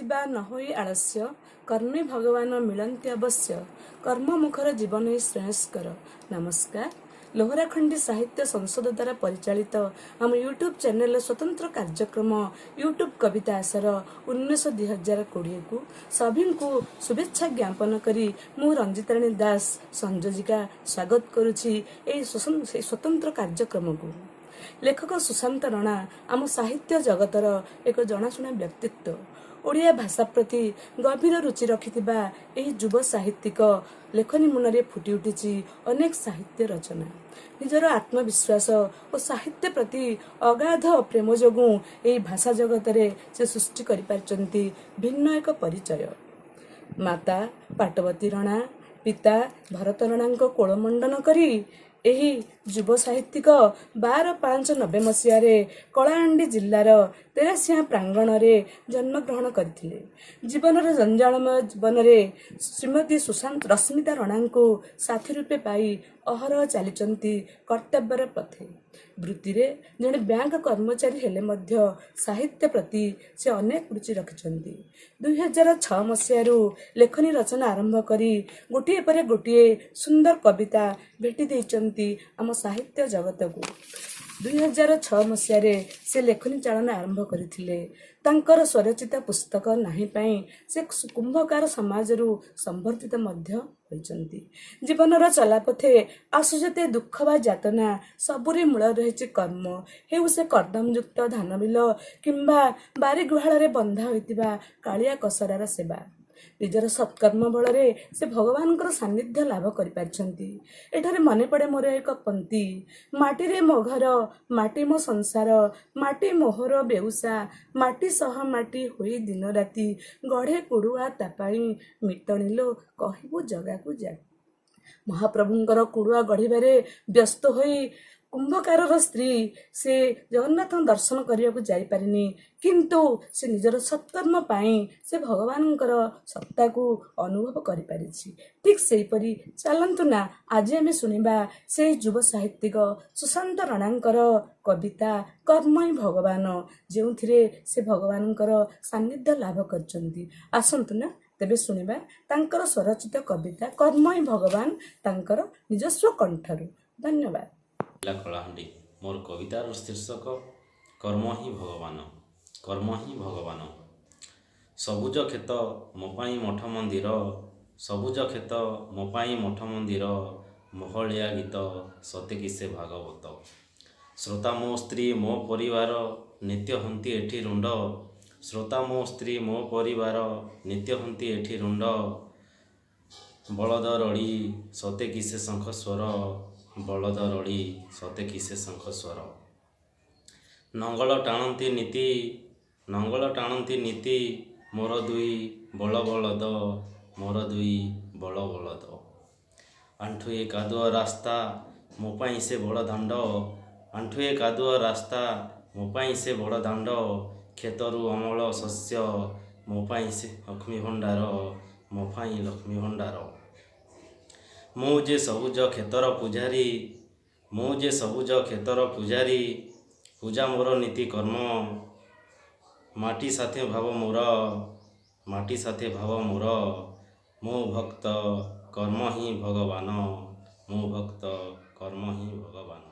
ଥିବା ନ ହୋଇ ଆଳସ୍ୟ କର୍ମେ ଭଗବାନ ମିଳନ୍ତି ଅବଶ୍ୟ କର୍ମ ମୁଖର ଜୀବନ ହିଁ ଶ୍ରେୟସ୍କର। ନମସ୍କାର। ଲୋହରାଖଣ୍ଡି ସାହିତ୍ୟ ସଂସଦ ଦ୍ୱାରା ପରିଚାଳିତ ଆମ ୟୁଟ୍ୟୁବ ଚ୍ୟାନେଲର ସ୍ୱତନ୍ତ୍ର କାର୍ଯ୍ୟକ୍ରମ ୟୁଟ୍ୟୁବ କବିତା ଆସର 19/2020କୁ ସଭିଙ୍କୁ ଶୁଭେଚ୍ଛା ଜ୍ଞାପନ କରି ମୁଁ ରଞ୍ଜିତାରାଣୀ ଦାସ ସଂଯୋଜିକା ସ୍ୱାଗତ କରୁଛି ଏହି ସ୍ୱତନ୍ତ୍ର କାର୍ଯ୍ୟକ୍ରମକୁ। ଲେଖକ ସୁଶାନ୍ତ ରଣା ଆମ ସାହିତ୍ୟ ଜଗତର ଏକ ଜଣାଶୁଣା ବ୍ୟକ୍ତିତ୍ୱ। ଓଡ଼ିଆ ଭାଷା ପ୍ରତି ଗଭୀର ରୁଚି ରଖିଥିବା ଏହି ଯୁବ ସାହିତ୍ୟିକ ଲେଖନୀ ମୁନରେ ଫୁଟି ଉଠିଛି ଅନେକ ସାହିତ୍ୟ ରଚନା। ନିଜର ଆତ୍ମବିଶ୍ୱାସ ଓ ସାହିତ୍ୟ ପ୍ରତି ଅଗାଧ ପ୍ରେମ ଯୋଗୁଁ ଏହି ଭାଷା ଜଗତରେ ସେ ସୃଷ୍ଟି କରିପାରିଛନ୍ତି ଭିନ୍ନ ଏକ ପରିଚୟ। ମାତା ପାଟବତୀ ରଣା, ପିତା ଭରତ ରଣାଙ୍କ କୋଳମଣ୍ଡନ କରି ଏହି ଯୁବ ସାହିତ୍ୟିକ 12/5/90 ମସିହାରେ କଳାହାଣ୍ଡି ଜିଲ୍ଲାର ତେରାସିଂହା ପ୍ରାଙ୍ଗଣରେ ଜନ୍ମଗ୍ରହଣ କରିଥିଲେ। ଜୀବନର ଜଞ୍ଜାଳମୟ ଜୀବନରେ ଶ୍ରୀମତୀ ରଶ୍ମିତା ରଣାଙ୍କୁ ସାଥୀ ରୂପେ ପାଇ ଅହରହ ଚାଲିଛନ୍ତି କର୍ତ୍ତବ୍ୟର ପଥେ। ବୃତ୍ତିରେ ଜଣେ ବ୍ୟାଙ୍କ କର୍ମଚାରୀ ହେଲେ ମଧ୍ୟ ସାହିତ୍ୟ ପ୍ରତି ସେ ଅନେକ ରୁଚି ରଖିଛନ୍ତି। 2006 ମସିହାରୁ ଲେଖନୀ ରଚନା ଆରମ୍ଭ କରି ଗୋଟିଏ ପରେ ଗୋଟିଏ ସୁନ୍ଦର କବିତା ଭେଟି ଦେଇଛନ୍ତି ଆମ ସାହିତ୍ୟ ଜଗତକୁ। 2006 ମସିହାରେ ସେ ଲେଖନୀ ଚାଳନା ଆରମ୍ଭ କରିଥିଲେ। ତାଙ୍କର ସ୍ୱରଚିତ ପୁସ୍ତକ ନାହିଁ ପାଇଁ ସେ କୁମ୍ଭକାର ସମାଜରୁ ସମ୍ବର୍ଦ୍ଧିତ ମଧ୍ୟ ହୋଇଛନ୍ତି। ଜୀବନର ଚଲାପଥେ ଆସୁ ଯେତେ ଦୁଃଖ ବା ଯାତନା ସବୁରେ ମୂଳ ରହିଛି କର୍ମ। ହେଉ ସେ କର୍ଦ୍ଦମଯୁକ୍ତ ଧାନ ବିଲ କିମ୍ବା ବାରି ଗୁହାଳରେ ବନ୍ଧା ହୋଇଥିବା କାଳିଆ କସରାର ସେବା। ନିଜର ସତ୍କର୍ମ ବଳରେ ସେ ଭଗବାନଙ୍କର ସାନ୍ନିଧ୍ୟ ଲାଭ କରିପାରିଛନ୍ତି। ଏଠାରେ ମନେ ପଡ଼େ ମୋର ଏକ ପଂକ୍ତି, ମାଟିରେ ମୋ ଘର, ମାଟି ମୋ ସଂସାର, ମାଟି ମୋହର ବେଉସା, ମାଟି ସହ ମାଟି ହୋଇ ଦିନ ରାତି ଗଢ଼େ କୁଡ଼ୁଆ ତା ପାଇଁ ମିଟଣିଲୋ କହିବୁ ଜଗାକୁ ଯା। ମହାପ୍ରଭୁଙ୍କର କୁଡ଼ୁଆ ଗଢ଼ିବାରେ ବ୍ୟସ୍ତ ହୋଇ କୁମ୍ଭକାରର ସ୍ତ୍ରୀ ସେ ଜଗନ୍ନାଥଙ୍କ ଦର୍ଶନ କରିବାକୁ ଯାଇପାରିନି, କିନ୍ତୁ ସେ ନିଜର ସତ୍କର୍ମ ପାଇଁ ସେ ଭଗବାନଙ୍କର ସତ୍ତାକୁ ଅନୁଭବ କରିପାରିଛି। ଠିକ୍ ସେହିପରି ଚାଲନ୍ତୁ ନା ଆଜି ଆମେ ଶୁଣିବା ସେହି ଯୁବ ସାହିତ୍ୟିକ ସୁଶାନ୍ତ ରଣାଙ୍କର କବିତା କର୍ମ ହିଁ ଭଗବାନ, ଯେଉଁଥିରେ ସେ ଭଗବାନଙ୍କର ସାନ୍ନିଧ୍ୟ ଲାଭ କରିଛନ୍ତି। ଆସନ୍ତୁ ନା ତେବେ ଶୁଣିବା ତାଙ୍କର ସ୍ୱରଚିତ କବିତା କର୍ମ ହିଁ ଭଗବାନ ତାଙ୍କର ନିଜସ୍ୱ କଣ୍ଠରୁ। ଧନ୍ୟବାଦ। କଳାହାଣ୍ଡି ମୋର କବିତାର ଶୀର୍ଷକ କର୍ମ ହିଁ ଭଗବାନ। କର୍ମ ହିଁ ଭଗବାନ। ସବୁଜ କ୍ଷେତ ମୋ ପାଇଁ ମଠ ମନ୍ଦିର, ସବୁଜ କ୍ଷେତ ମୋ ପାଇଁ ମଠ ମନ୍ଦିର, ମହଳିଆ ଗୀତ ସତେ କି ସେ ଭାଗବତ। ଶ୍ରୋତା ମୋ ସ୍ତ୍ରୀ ମୋ ପରିବାର, ନିତ୍ୟ ହନ୍ତି ଏଠି ରୁଣ୍ଡ, ଶ୍ରୋତା ମୋ ସ୍ତ୍ରୀ ମୋ ପରିବାର, ନିତ୍ୟ ହନ୍ତି ଏଠି ରୁଣ୍ଡ। ବଳଦ ରଡ଼ି ସତେ କି ସେ ଶଙ୍ଖ ସ୍ୱର, ବଳଦ ରଡ଼ି ସତେ କି ସେ ଶଙ୍ଖ ସ୍ୱର। ନଙ୍ଗଳ ଟାଣନ୍ତି ନୀତି, ନଙ୍ଗଳ ଟାଣନ୍ତି ନୀତି, ମୋର ଦୁଇ ବଳ ବଳଦ, ମୋର ଦୁଇ ବଳ ବଳଦ। ଆଣ୍ଠୁଏ କାଦୁଅ ରାସ୍ତା ମୋ ପାଇଁ ସେ ବଡ଼ ଦାଣ୍ଡ, ଆଣ୍ଠୁଏ କାଦୁଅ ରାସ୍ତା ମୋ ପାଇଁ ସେ ବଡ଼ ଦାଣ୍ଡ। କ୍ଷେତରୁ ଅମଳ ଶସ୍ୟ ମୋ ପାଇଁ ସେ ଲକ୍ଷ୍ମୀ ଭଣ୍ଡାର, ମୋ ପାଇଁ ଲକ୍ଷ୍ମୀ ଭଣ୍ଡାର। ମୁଁ ଯେ ସବୁଜ କ୍ଷେତର ପୂଜାରୀ, ମୁଁ ଯେ ସବୁଜ କ୍ଷେତର ପୂଜାରୀ, ପୂଜା ମୋର ନୀତି କର୍ମ। ମାଟି ସାଥେ ଭାବ ମୋର, ମାଟି ସାଥେ ଭାବ ମୋର, ମୋ ଭକ୍ତ କର୍ମ ହିଁ ଭଗବାନ, ମୋ ଭକ୍ତ କର୍ମ ହିଁ ଭଗବାନ।